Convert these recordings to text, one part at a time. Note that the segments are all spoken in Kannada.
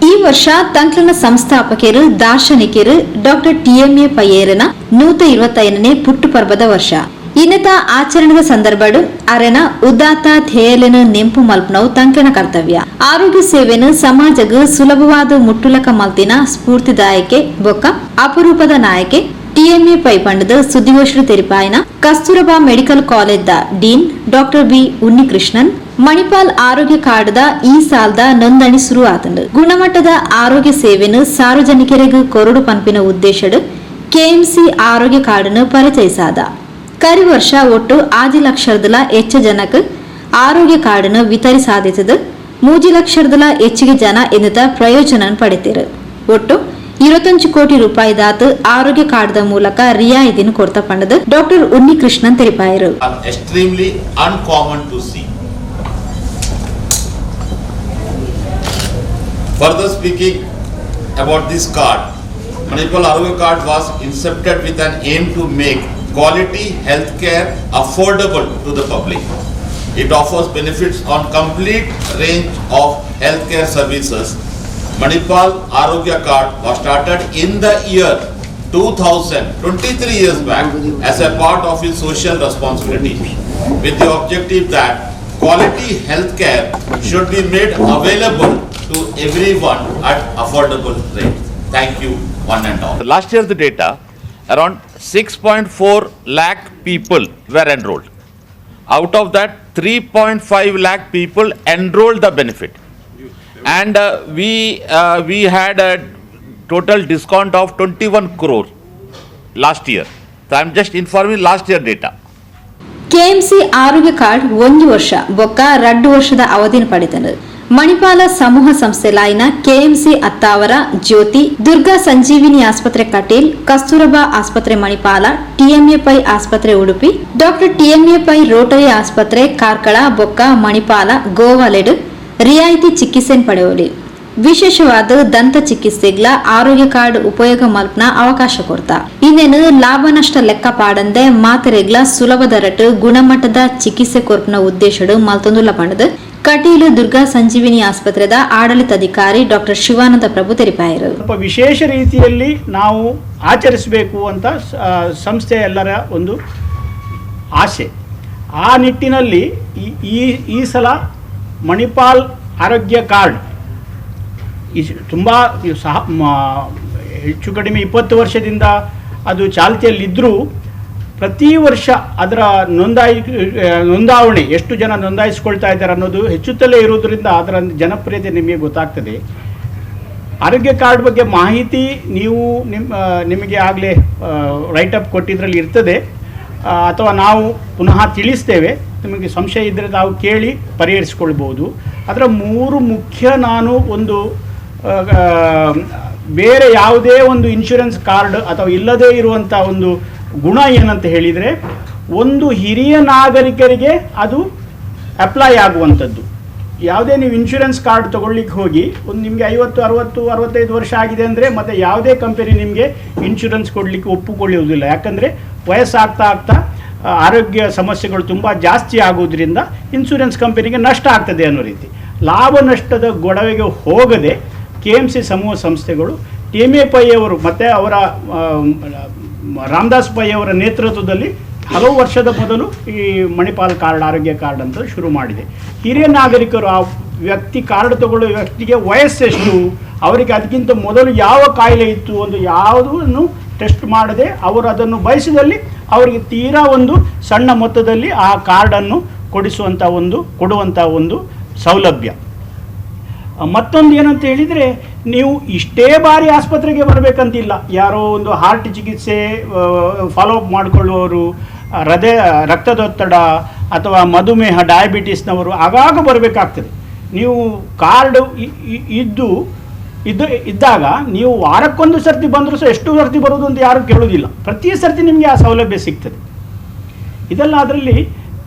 ಈ ವರ್ಷ ತಂಕ್ಲನ ಸಂಸ್ಥಾಪಕರು ದಾರ್ಶನಿಕರು ಡಾಕ್ಟರ್ ಟಿಎಂಎ ಪಯ್ಯೇರನ 125ನೇ ಪುಟ್ಟುಪರ್ವದ ವರ್ಷ. ಇನ್ನತ ಆಚರಣೆದ ಸಂದರ್ಭಡು ಅರೆನ ಉದಾತ್ತ ಧ್ಯೇಯಲೆನ ನೆಂಪು ಮಲ್ಪನವು ತಂಕ್ಲನ ಕರ್ತವ್ಯ. ಆರೋಗ್ಯ ಸೇವೆನು ಸಮಾಜಗ ಸುಲಭವಾದ ಮುಟ್ಟುಲಕ ಮಲ್ತಿನ ಸ್ಫೂರ್ತಿದಾಯಕೆ ಬೊಕ್ಕ ಅಪರೂಪದ ನಾಯಕೆ ಟಿಎಂಎ ಪೈ ಪಂಡದ ಸುದ್ದಿಗೋಷ್ಠಿ ತೆರಿಪಾಯಿನ Kasturba medical college dean doctor B Unnikrishnan Manipal Arogya card ಈ ಸಾಲದ ನೋಂದಣಿ ಶುರು ಆತಂಡು. ಗುಣಮಟ್ಟದ ಆರೋಗ್ಯ ಸೇವೆನು ಸಾರ್ವಜನಿಕರಿಗೆ ಕೊರಡು ಪಂಪಿನ ಉದ್ದೇಶಡು ಕೆಎಂಸಿ ಆರೋಗ್ಯ ಕಾರ್ಡ್ ಪರಿಚಯಿಸಾದ. ಕರಿ ವರ್ಷ ಒಟ್ಟು 6 ಲಕ್ಷದಲ ಹೆಚ್ಚು ಜನಕ್ಕೆ ಆರೋಗ್ಯ ಕಾರ್ಡ್ ವಿತರಿಸಾದಿತದ. 3 ಲಕ್ಷದಲ ಹೆಚ್ಚಿಗೆ ಜನ ಎನ್ನುತ್ತ ಪ್ರಯೋಜನ ಪಡೆತಿರು. ಒಟ್ಟು 25 ಕೋಟಿ ರೂಪಾಯಿದಾತ ಆರೋಗ್ಯ ಕಾರ್ಡ್ ಮೂಲಕ ರಿಯಾಯಿತಿನ ಕೊಡ್ತಾ ಪಂಡದ ಡಾಕ್ಟರ್ ಉನ್ನಿಕೃಷ್ಣನ್ ತೆರಿಪಾಯರು. Extremely uncommon to see. Further speaking about this card, Manipal Arogya Card was incepted with an aim to make quality healthcare affordable to the public. It offers benefits on complete range of healthcare services. Manipal Arogya Card was started in the year 2000, 23 years back, as a part of its social responsibility, with the objective that quality healthcare should be made available to everyone at affordable rate. Thank you, one and all. Last year's data, around 6.4 lakh people were enrolled. Out of that, 3.5 lakh people enrolled the benefit. And we had a total discount of 21 crore last year. So I am just informing last year data. KMC ಆರೋಗ್ಯ ಕಾರ್ಡ್ 1 ವರ್ಷ ಬೊಕ್ಕ 2 ವರ್ಷದ ಅವಧಿನ ಪಡೆದನು. ಮಣಿಪಾಲ ಸಮೂಹ ಸಂಸ್ಥೆಲಾಯಿನ ಕೆಎಂಸಿ ಅತ್ತಾವರ ಜ್ಯೋತಿ ದುರ್ಗಾ ಸಂಜೀವಿನಿ ಆಸ್ಪತ್ರೆ ಕಟೀಲ್ ಕಸ್ತೂರಬಾ ಆಸ್ಪತ್ರೆ ಮಣಿಪಾಲ ಟಿಎಂಎ ಪೈ ಆಸ್ಪತ್ರೆ Udupi doctor TMA Pai Rotary ಆಸ್ಪತ್ರೆ ಕಾರ್ಕಳ ಬೊಕ್ಕ ಮಣಿಪಾಲ ಗೋವಾಲೆಡ್ ರಿಯಾಯಿತಿ ಚಿಕಿತ್ಸೆನ್ ಪಡೆಯೋಲಿ. ವಿಶೇಷವಾದ ದಂತ ಚಿಕಿತ್ಸೆಗಳ ಆರೋಗ್ಯ ಕಾರ್ಡ್ ಉಪಯೋಗ ಮಲ್ಪನ ಅವಕಾಶ ಕೊಡ್ತಾ. ಇನ್ನೇನು ಲಾಭ ನಷ್ಟ ಲೆಕ್ಕ ಪಾಡಂದೆ ಮಾತ್ರೆಗಳ ಸುಲಭ ದರಟ್ಟು ಗುಣಮಟ್ಟದ ಚಿಕಿತ್ಸೆ ಕೊರ್ಪನ ಉದ್ದೇಶಡು ಮಲ್ತೊಂದುಲ್ಲ ಪಂಡದು ಕಟೀಲು ದುರ್ಗಾ ಸಂಜೀವಿನಿ ಆಸ್ಪತ್ರೆದ ಆಡಳಿತಾಧಿಕಾರಿ ಡಾಕ್ಟರ್ ಶಿವಾನಂದ ಪ್ರಭು ತೆರಿಪಾಯರು. ವಿಶೇಷ ರೀತಿಯಲ್ಲಿ ನಾವು ಆಚರಿಸಬೇಕು ಅಂತ ಸಂಸ್ಥೆ ಎಲ್ಲರ ಒಂದು ಆಸೆ. ಆ ನಿಟ್ಟಿನಲ್ಲಿ ಈ ಸಲ ಮಣಿಪಾಲ್ ಆರೋಗ್ಯ ಕಾರ್ಡ್ ತುಂಬ ಹೆಚ್ಚು ಕಡಿಮೆ 20 ವರ್ಷದಿಂದ ಅದು ಚಾಲ್ತಿಯಲ್ಲಿದ್ದರೂ ಪ್ರತಿ ವರ್ಷ ಅದರ ನೋಂದಾವಣೆ ಎಷ್ಟು ಜನ ನೋಂದಾಯಿಸ್ಕೊಳ್ತಾ ಇದ್ದಾರೆ ಅನ್ನೋದು ಹೆಚ್ಚುತ್ತಲೇ ಇರೋದ್ರಿಂದ ಅದರ ಜನಪ್ರಿಯತೆ ನಿಮಗೆ ಗೊತ್ತಾಗ್ತದೆ. ಆರೋಗ್ಯ ಕಾರ್ಡ್ ಬಗ್ಗೆ ಮಾಹಿತಿ ನೀವು ನಿಮಗೆ ಆಗಲೇ ರೈಟಪ್ ಕೊಟ್ಟಿದ್ರಲ್ಲಿ ಇರ್ತದೆ, ಅಥವಾ ನಾವು ಪುನಃ ತಿಳಿಸ್ತೇವೆ. ನಿಮಗೆ ಸಂಶಯ ಇದ್ದರೆ ನಾವು ಕೇಳಿ ಪರಿಹರಿಸ್ಕೊಳ್ಬೋದು. ಅದರ 3 ಮುಖ್ಯ ನಾನು ಒಂದು ಬೇರೆ ಯಾವುದೇ ಒಂದು ಇನ್ಶೂರೆನ್ಸ್ ಕಾರ್ಡ್ ಅಥವಾ ಇಲ್ಲದೇ ಇರುವಂಥ ಒಂದು ಗುಣ ಏನಂತ ಹೇಳಿದರೆ, ಒಂದು ಹಿರಿಯ ನಾಗರಿಕರಿಗೆ ಅದು ಅಪ್ಲೈ ಆಗುವಂಥದ್ದು. ಯಾವುದೇ ನೀವು ಇನ್ಶೂರೆನ್ಸ್ ಕಾರ್ಡ್ ತೊಗೊಳ್ಳಿಕ್ಕೆ ಹೋಗಿ ಒಂದು ನಿಮಗೆ 50, 60, 65 ವರ್ಷ ಆಗಿದೆ ಅಂದರೆ ಮತ್ತೆ ಯಾವುದೇ ಕಂಪನಿ ನಿಮಗೆ ಇನ್ಶೂರೆನ್ಸ್ ಕೊಡಲಿಕ್ಕೆ ಒಪ್ಪಿಕೊಳ್ಳುವುದಿಲ್ಲ. ಯಾಕಂದರೆ ವಯಸ್ಸಾಗ್ತಾ ಆಗ್ತಾ ಆರೋಗ್ಯ ಸಮಸ್ಯೆಗಳು ತುಂಬ ಜಾಸ್ತಿ ಆಗೋದ್ರಿಂದ ಇನ್ಶೂರೆನ್ಸ್ ಕಂಪನಿಗೆ ನಷ್ಟ ಆಗ್ತದೆ ಅನ್ನೋ ರೀತಿ. ಲಾಭ ನಷ್ಟದ ಗೊಡವೆಗೆ ಹೋಗದೆ ಕೆಎಂಸಿ ಸಮೂಹ ಸಂಸ್ಥೆಗಳು ಟಿಎಂಎ ಪೈ ಅವರು ಮತ್ತು ಅವರ ರಾಮದಾಸ್ ಪೈ ಅವರ ನೇತೃತ್ವದಲ್ಲಿ ಹಲವು ವರ್ಷದ ಮೊದಲು ಈ ಮಣಿಪಾಲ್ ಕಾರ್ಡ್ ಆರೋಗ್ಯ ಕಾರ್ಡ್ ಅಂತ ಶುರು ಮಾಡಿದೆ. ಹಿರಿಯ ನಾಗರಿಕರು ಆ ವ್ಯಕ್ತಿ ಕಾರ್ಡ್ ತಗೊಳ್ಳೋ ವ್ಯಕ್ತಿಗೆ ವಯಸ್ಸೆಷ್ಟು, ಅವರಿಗೆ ಅದಕ್ಕಿಂತ ಮೊದಲು ಯಾವ ಕಾಯಿಲೆ ಇತ್ತು ಒಂದು ಯಾವುದನ್ನು ಟೆಸ್ಟ್ ಮಾಡದೆ ಅವರು ಅದನ್ನು ಬಯಸಿದಲ್ಲಿ ಅವರಿಗೆ ತೀರಾ ಒಂದು ಸಣ್ಣ ಮೊತ್ತದಲ್ಲಿ ಆ ಕಾರ್ಡನ್ನು ಕೊಡುವಂಥ ಒಂದು ಸೌಲಭ್ಯ. ಮತ್ತೊಂದು ಏನಂತ ಹೇಳಿದರೆ, ನೀವು ಇಷ್ಟೇ ಬಾರಿ ಆಸ್ಪತ್ರೆಗೆ ಬರಬೇಕಂತಿಲ್ಲ. ಯಾರೋ ಒಂದು ಹಾರ್ಟ್ ಚಿಕಿತ್ಸೆ ಫಾಲೋಅಪ್ ಮಾಡಿಕೊಳ್ಳುವವರು, ರಕ್ತದೊತ್ತಡ ಅಥವಾ ಮಧುಮೇಹ ಡಯಾಬಿಟಿಸ್ನವರು ಆಗಾಗ ಬರಬೇಕಾಗ್ತದೆ. ನೀವು ಕಾರ್ಡ್ ಇದ್ದಾಗ ನೀವು ವಾರಕ್ಕೊಂದು ಸರ್ತಿ ಬಂದರೂ ಸಹ ಎಷ್ಟು ಸರ್ತಿ ಬರೋದು ಅಂತ ಯಾರೂ ಕೇಳೋದಿಲ್ಲ. ಪ್ರತಿ ಸರ್ತಿ ನಿಮಗೆ ಆ ಸೌಲಭ್ಯ ಸಿಗ್ತದೆ. ಇದೆಲ್ಲ ಅದರಲ್ಲಿ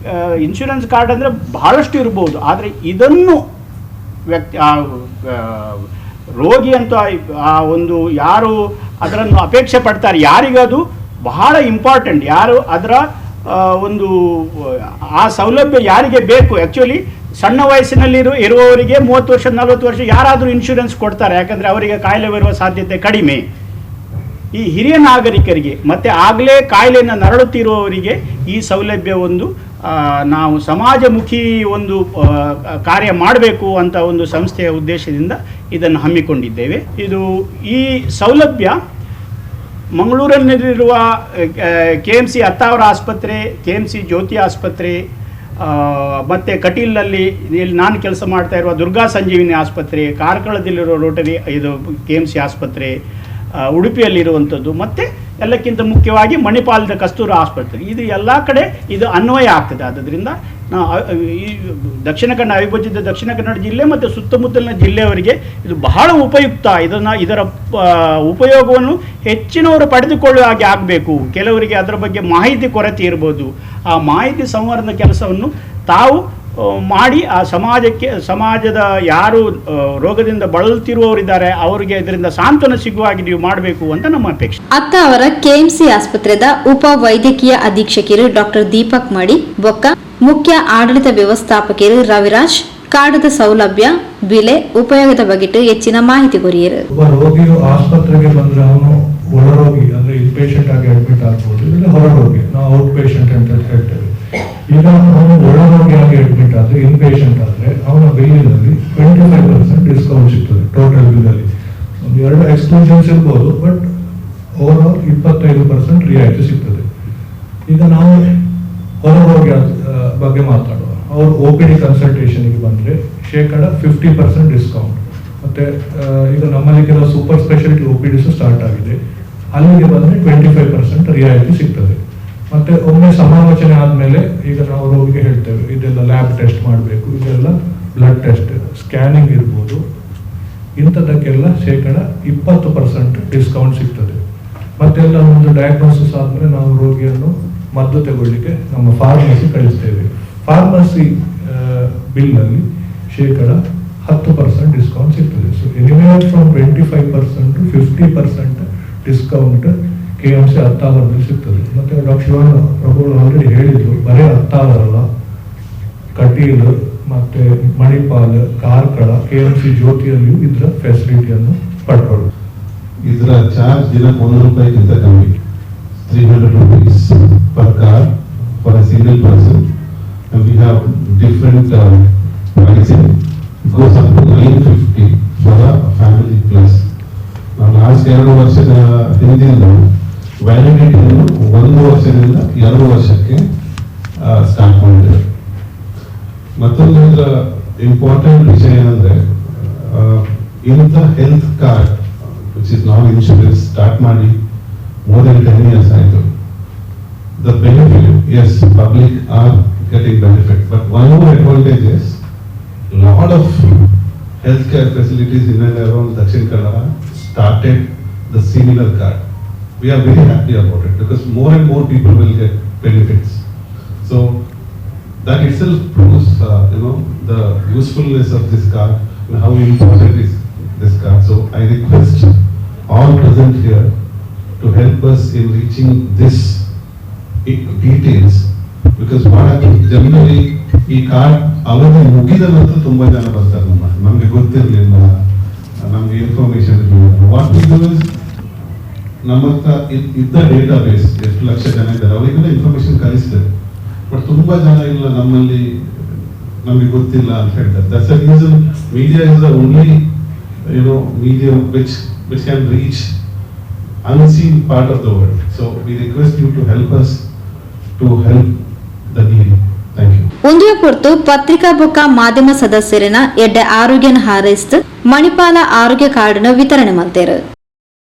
ಇನ್ಶೂರೆನ್ಸ್ ಕಾರ್ಡ್ ಅಂದರೆ ಬಹಳಷ್ಟು ಇರ್ಬೋದು, ಆದರೆ ಇದನ್ನು ರೋಗಿ ಅಂತ ಆ ಒಂದು ಯಾರು ಅದನ್ನು ಅಪೇಕ್ಷೆ ಪಡ್ತಾರೆ ಯಾರಿಗದು ಬಹಳ ಇಂಪಾರ್ಟೆಂಟ್. ಯಾರು ಅದರ ಒಂದು ಆ ಸೌಲಭ್ಯ ಯಾರಿಗೆ ಬೇಕು, ಆ್ಯಕ್ಚುಲಿ ಸಣ್ಣ ವಯಸ್ಸಿನಲ್ಲಿ ಇರುವವರಿಗೆ 30 ವರ್ಷ 40 ವರ್ಷ ಯಾರಾದರೂ ಇನ್ಶೂರೆನ್ಸ್ ಕೊಡ್ತಾರೆ, ಯಾಕಂದರೆ ಅವರಿಗೆ ಕಾಯಿಲೆ ಬರುವ ಸಾಧ್ಯತೆ ಕಡಿಮೆ. ಈ ಹಿರಿಯ ನಾಗರಿಕರಿಗೆ ಮತ್ತು ಆಗಲೇ ಕಾಯಿಲೆಯನ್ನು ನರಳುತ್ತಿರುವವರಿಗೆ ಈ ಸೌಲಭ್ಯ ಒಂದು ನಾವು ಸಮಾಜಮುಖಿ ಒಂದು ಕಾರ್ಯ ಮಾಡಬೇಕು ಅಂತ ಒಂದು ಸಂಸ್ಥೆಯ ಉದ್ದೇಶದಿಂದ ಇದನ್ನು ಹಮ್ಮಿಕೊಂಡಿದ್ದೇವೆ. ಈ ಸೌಲಭ್ಯ ಮಂಗಳೂರಿನಲ್ಲಿರುವ KMC ಅತ್ತಾವರ ಆಸ್ಪತ್ರೆ, KMC ಜ್ಯೋತಿ ಆಸ್ಪತ್ರೆ, ಮತ್ತು ಕಟೀಲ್ನಲ್ಲಿ ಇಲ್ಲಿ ನಾನು ಕೆಲಸ ಮಾಡ್ತಾ ಇರುವ ದುರ್ಗಾ ಸಂಜೀವಿನಿ ಆಸ್ಪತ್ರೆ, ಕಾರ್ಕಳದಲ್ಲಿರುವ ರೋಟರಿ KMC ಆಸ್ಪತ್ರೆ, ಉಡುಪಿಯಲ್ಲಿರುವಂಥದ್ದು, ಮತ್ತು ಎಲ್ಲಕ್ಕಿಂತ ಮುಖ್ಯವಾಗಿ ಮಣಿಪಾಲದ ಕಸ್ತೂರ ಆಸ್ಪತ್ರೆ, ಇದು ಎಲ್ಲ ಕಡೆ ಇದು ಅನ್ವಯ ಆಗ್ತದೆ. ಆದ್ದರಿಂದ ಈ ದಕ್ಷಿಣ ಕನ್ನಡ ಅವಿಭಜಿತ ದಕ್ಷಿಣ ಕನ್ನಡ ಜಿಲ್ಲೆ ಮತ್ತು ಸುತ್ತಮುತ್ತಲಿನ ಜಿಲ್ಲೆಯವರಿಗೆ ಇದು ಬಹಳ ಉಪಯುಕ್ತ. ಇದರ ಉಪಯೋಗವನ್ನು ಹೆಚ್ಚಿನವರು ಪಡೆದುಕೊಳ್ಳುವ ಹಾಗೆ ಆಗಬೇಕು. ಕೆಲವರಿಗೆ ಅದರ ಬಗ್ಗೆ ಮಾಹಿತಿ ಕೊರತೆ ಇರ್ಬೋದು. ಆ ಮಾಹಿತಿ ಸಂವರ್ಧನ ಕೆಲಸವನ್ನು ತಾವು ಮಾಡಿ ಆ ಸಮಾಜದ ಯಾರು ರೋಗದಿಂದ ಬಳಲುತ್ತಿರುವವರಿದ್ದಾರೆ ಅವರಿಗೆ ಇದರಿಂದ ಸಾಂತ್ವನ ಸಿಗುವ ಹಾಗೆ ನೀವು ಮಾಡಬೇಕು ಅಂತ ನಮ್ಮ ಅಪೇಕ್ಷೆ. ಅತ್ತ ಅವರ KMC ಆಸ್ಪತ್ರೆದ ಉಪ ವೈದ್ಯಕೀಯ ಅಧೀಕ್ಷಕರು ಡಾಕ್ಟರ್ ದೀಪಕ್ ಮಾಡಿ ಬೊಕ್ಕ ಮುಖ್ಯ ಆಡಳಿತ ವ್ಯವಸ್ಥಾಪಕರು ರವಿರಾಜ್ ಕಾರ್ಡದ ಸೌಲಭ್ಯ ಬೆಲೆ ಉಪಯೋಗದ ಬಗ್ಗೆ ಹೆಚ್ಚಿನ ಮಾಹಿತಿ ಕೊರಿಯರು. ಒಬ್ಬ ರೋಗಿಯು ಆಸ್ಪತ್ರೆಗೆ ಬಂದ್ರೆ ಅವನು ಒಳರೋಗಿ ಅಂದ್ರೆ ಇನ್ಪೇಷಂಟ್ ಆಗಿ ಅಡ್ಮಿಟ್ ಆಗ್ಬೋದು, ಇಲ್ಲ ಹೊರರೋಗಿ ನಾವು ಔಟ್ ಪೇಷಂಟ್ ಅಂತ ಹೇಳ್ತೇವೆ. ಈಗ ಅವನು ಒಳರೋಗಿಯಾಗಿ ಅಡ್ಮಿಟ್ ಆದ್ರೆ ಇನ್ಪೇಷಂಟ್ ಆದ್ರೆ ಅವನ ಬಿಲ್ಲಿನಲ್ಲಿ 25% ಡಿಸ್ಕೌಂಟ್ ಸಿಗ್ತದೆ. ಟೋಟಲ್ ಬಿಲ್ಲಲ್ಲಿ 2 ಎಕ್ಸ್ಕ್ಲೂಷನ್ಸ್ ಇರ್ಬೋದು, ಬಟ್ ಓವರ್ ಆಲ್ 25% ರಿಯಾಯಿತಿ ಸಿಗ್ತದೆ. ಈಗ ನಾವು ಹೊರರೋಗಿ ಬಗ್ಗೆ ಮಾತಾಡುವ, ಅವ್ರು OPD ಕನ್ಸಲ್ಟೇಷನ್ಗೆ ಬಂದ್ರೆ 50% ಡಿಸ್ಕೌಂಟ್. ಮತ್ತೆ ಈಗ ನಮ್ಮಲ್ಲಿ ಕೆಲವು ಸೂಪರ್ ಸ್ಪೆಷಾಲಿಟಿ OPDs ಸ್ಟಾರ್ಟ್ ಆಗಿದೆ, ಅಲ್ಲಿಗೆ ಬಂದ್ರೆ 25% ರಿಯಾಯಿತಿ ಸಿಗ್ತದೆ. ಮತ್ತೆ ಒಮ್ಮೆ ಸಮಾಲೋಚನೆ ಆದ್ಮೇಲೆ ಈಗ ನಾವು ರೋಗಿಗೆ ಹೇಳ್ತೇವೆ ಇದೆಲ್ಲ ಲ್ಯಾಬ್ ಟೆಸ್ಟ್ ಮಾಡಬೇಕು, ಇದೆಲ್ಲ ಬ್ಲಡ್ ಟೆಸ್ಟ್, ಸ್ಕ್ಯಾನಿಂಗ್ ಇರ್ಬೋದು, ಇಂಥದಕ್ಕೆಲ್ಲ 20% ಡಿಸ್ಕೌಂಟ್ ಸಿಗ್ತದೆ. ಮತ್ತೆಲ್ಲ ಒಂದು ಡಯಾಗ್ನೋಸಿಸ್ ಆದ್ಮೇಲೆ ನಾವು ರೋಗಿಯನ್ನು ಮದ್ದು ತಗೊಳ್ಳಿಕ್ಕೆ ನಮ್ಮ ಫಾರ್ಮಸಿ ಕಳಿಸ್ತೇವೆ. ಫಾರ್ಮಸಿ ಬಿಲ್ ನಲ್ಲಿ 10% ಡಿಸ್ಕೌಂಟ್ ಸಿಗ್ತದೆ. So anywhere from 25% to 50% discount KMC ಹತ್ತಾವರದಲ್ಲಿ ಸಿಗ್ತದೆ. ಮತ್ತೆ ಡಾಕ್ಟರ್ ಶಿವಣ್ಣ ಪ್ರಭು ಆಲ್ರೆಡಿ ಹೇಳಿದ್ರು, ಬರೀ ಹತ್ತಾವರಲ್ಲ, ಕಟೀಲ್ ಮತ್ತೆ ಮಣಿಪಾಲ್, ಕಾರ್ಕಳ, KMC ಜ್ಯೋತಿಯಲ್ಲಿಯೂ ಇದರ ಫೆಸಿಲಿಟಿಯನ್ನು ಪಡ್ಕೊಳ್ಳಿ. ಇದರ ಚಾರ್ಜ್ ದಿನ 100 ರೂಪಾಯಿಗಿಂತ ಕಮ್ಮಿ, 300 rupees per car for a single person, and we have different pricing. It goes up to 950 for a family plus. Now last 2 ವರ್ಷದ ಹಿಂದಿನ ವ್ಯಾಲಿಡಿಟಿಯನ್ನು 1 ವರ್ಷದಿಂದ 2 ವರ್ಷಕ್ಕೆ ಸ್ಟಾರ್ಟ್ ಮಾಡಿದ್ದಾರೆ. ಮತ್ತೊಂದು ಇದರ ಇಂಪಾರ್ಟೆಂಟ್ ವಿಷಯ ಏನಂದ್ರೆ, ಇಂಥ health card which is non insurance start ಮಾಡಿ more than 10 years ಆಯಿತು. The benefit, yes, public are getting benefit, but one more advantage is lot of healthcare facilities in and around Dakshin Kannada started the similar card. We are very happy about it because more and more people will get benefits. So that itself proves, the usefulness of this card and how important is this card. So I request all present here to help us in reaching this details, because what happens generally ಈ ಕಾರ್ಡ್ ಅವಧಿ ಮುಗಿದ ನಂತರ ತುಂಬಾ ಜನ ಬರ್ತಾರೆ. ನಮಗೆ ಗೊತ್ತಿರಲಿಲ್ಲ, ನಮಗೆ ಇನ್ಫಾರ್ಮೇಶನ್ ಇರಲಿಲ್ಲ. ವಾಟ್ ವಿ ಡು ಇಸ್, ನಮ್ಮ ಹತ್ರ ಇದ್ದ ಡೇಟಾ ಬೇಸ್ ಎಷ್ಟು ಲಕ್ಷ ಜನ ಇದ್ದಾರೆ ಅವರಿಗೆಲ್ಲ ಇನ್ಫಾರ್ಮೇಶನ್ ಕಳಿಸ್ತೇವೆ, ಬಟ್ ತುಂಬಾ ಜನ ಇಲ್ಲ, ನಮ್ಮಲ್ಲಿ ನಮಗೆ ಗೊತ್ತಿಲ್ಲ ಅಂತ ಹೇಳ್ತಾರೆ. That's the reason media is the only medium which can reach unseen part of the world. So we request you to help us to help the needy. Thank you. ಒಂದಿಯ ಕುರಿತು ಪತ್ರಿಕಾ ಬೊಕ್ಕ ಮಾಧ್ಯಮ ಸದಸ್ಯರಿನ ಎಡ್ಡೆ ಆರೋಗ್ಯನ ಹಾರೈಸಿತು ಮಣಿಪಾಲ ಆರೋಗ್ಯ ಕಾರ್ಡ್ನ ವಿತರಣೆ ಮಾಡ್ತಾರೆ.